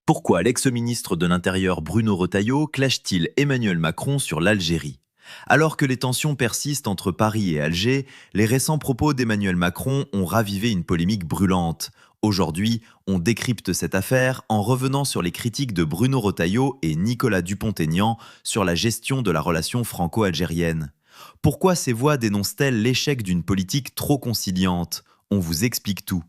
Pourquoi l'ex-ministre de l'Intérieur Bruno Retailleau clash-t-il Emmanuel Macron sur l'Algérie? Alors que les tensions persistent entre Paris et Alger, les récents propos d'Emmanuel Macron ont ravivé une polémique brûlante. Aujourd'hui, on décrypte cette affaire en revenant sur les critiques de Bruno Retailleau et Nicolas Dupont-Aignan sur la gestion de la relation franco-algérienne. Pourquoi ces voix dénoncent-elles l'échec d'une politique trop conciliante? On vous explique tout.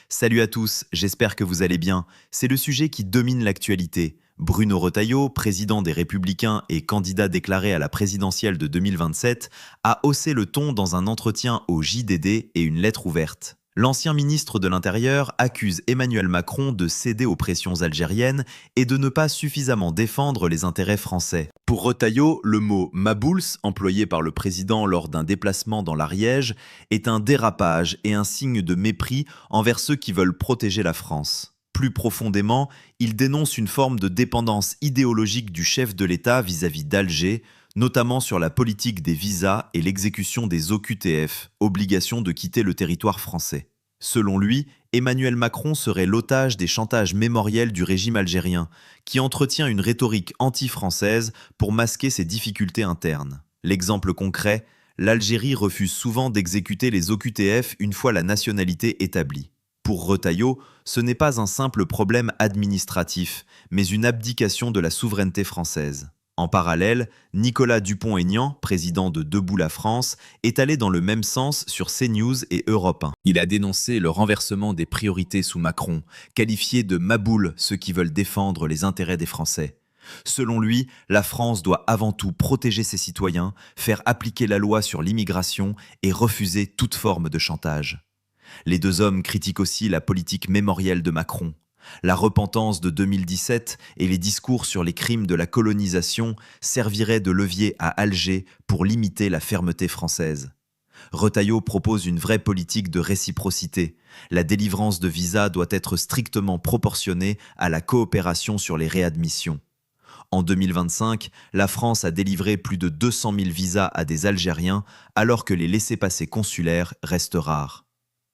Salut à tous, j'espère que vous allez bien. C'est le sujet qui domine l'actualité. Bruno Retailleau, président des Républicains et candidat déclaré à la présidentielle de 2027, a haussé le ton dans un entretien au JDD et une lettre ouverte. L'ancien ministre de l'Intérieur accuse Emmanuel Macron de céder aux pressions algériennes et de ne pas suffisamment défendre les intérêts français. Pour Retailleau, le mot « mabouls », employé par le président lors d'un déplacement dans l'Ariège, est un dérapage et un signe de mépris envers ceux qui veulent protéger la France. Plus profondément, il dénonce une forme de dépendance idéologique du chef de l'État vis-à-vis d'Alger, notamment sur la politique des visas et l'exécution des OQTF, obligation de quitter le territoire français. Selon lui, Emmanuel Macron serait l'otage des chantages mémoriels du régime algérien, qui entretient une rhétorique anti-française pour masquer ses difficultés internes. L'exemple concret, l'Algérie refuse souvent d'exécuter les OQTF une fois la nationalité établie. Pour Retailleau, ce n'est pas un simple problème administratif, mais une abdication de la souveraineté française. En parallèle, Nicolas Dupont-Aignan, président de Debout la France, est allé dans le même sens sur CNews et Europe 1. Il a dénoncé le renversement des priorités sous Macron, qualifié de maboules ceux qui veulent défendre les intérêts des Français. Selon lui, la France doit avant tout protéger ses citoyens, faire appliquer la loi sur l'immigration et refuser toute forme de chantage. Les deux hommes critiquent aussi la politique mémorielle de Macron. La repentance de 2017 et les discours sur les crimes de la colonisation serviraient de levier à Alger pour limiter la fermeté française. Retailleau propose une vraie politique de réciprocité. La délivrance de visas doit être strictement proportionnée à la coopération sur les réadmissions. En 2025, la France a délivré plus de 200 000 visas à des Algériens, alors que les laissez-passer consulaires restent rares.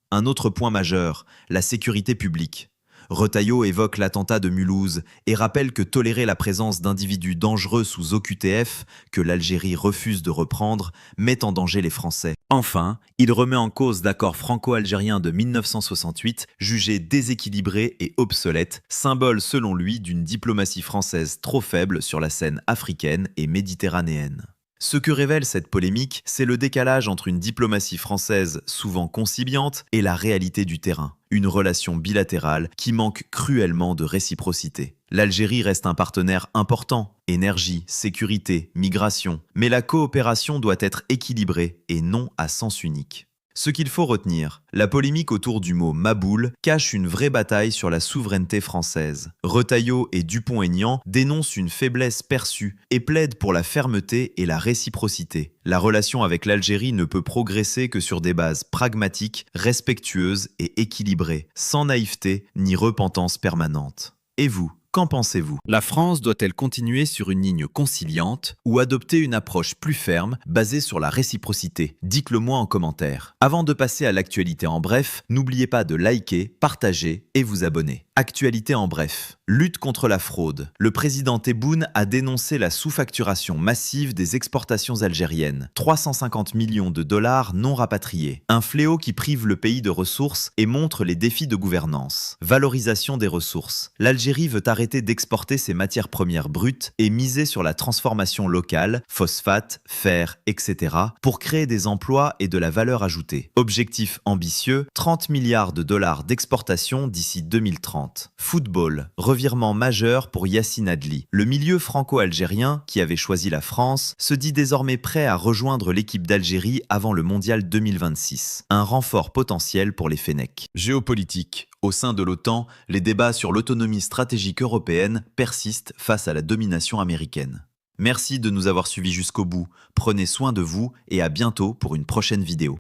Un autre point majeur, la sécurité publique. Retailleau évoque l'attentat de Mulhouse et rappelle que tolérer la présence d'individus dangereux sous OQTF, que l'Algérie refuse de reprendre, met en danger les Français. Enfin, il remet en cause l'accord franco-algérien de 1968, jugé déséquilibré et obsolète, symbole selon lui d'une diplomatie française trop faible sur la scène africaine et méditerranéenne. Ce que révèle cette polémique, c'est le décalage entre une diplomatie française souvent conciliante et la réalité du terrain. Une relation bilatérale qui manque cruellement de réciprocité. L'Algérie reste un partenaire important, énergie, sécurité, migration, mais la coopération doit être équilibrée et non à sens unique. Ce qu'il faut retenir, la polémique autour du mot « maboule » cache une vraie bataille sur la souveraineté française. Retailleau et Dupont-Aignan dénoncent une faiblesse perçue et plaident pour la fermeté et la réciprocité. La relation avec l'Algérie ne peut progresser que sur des bases pragmatiques, respectueuses et équilibrées, sans naïveté ni repentance permanente. Et vous ? Qu'en pensez-vous? La France doit-elle continuer sur une ligne conciliante ou adopter une approche plus ferme basée sur la réciprocité? Dites-le moi en commentaire. Avant de passer à l'actualité en bref, n'oubliez pas de liker, partager et vous abonner. Actualité en bref. Lutte contre la fraude. Le président Tebboune a dénoncé la sous-facturation massive des exportations algériennes. 350 millions de dollars non rapatriés. Un fléau qui prive le pays de ressources et montre les défis de gouvernance. Valorisation des ressources. L'Algérie veut arrêter d'exporter ses matières premières brutes et miser sur la transformation locale, phosphate, fer, etc. pour créer des emplois et de la valeur ajoutée. Objectif ambitieux, 30 milliards de dollars d'exportation d'ici 2030. Football, revirement majeur pour Yacine Adli. Le milieu franco-algérien, qui avait choisi la France, se dit désormais prêt à rejoindre l'équipe d'Algérie avant le mondial 2026. Un renfort potentiel pour les Fennecs. Géopolitique. Au sein de l'OTAN, les débats sur l'autonomie stratégique européenne persistent face à la domination américaine. Merci de nous avoir suivis jusqu'au bout. Prenez soin de vous et à bientôt pour une prochaine vidéo.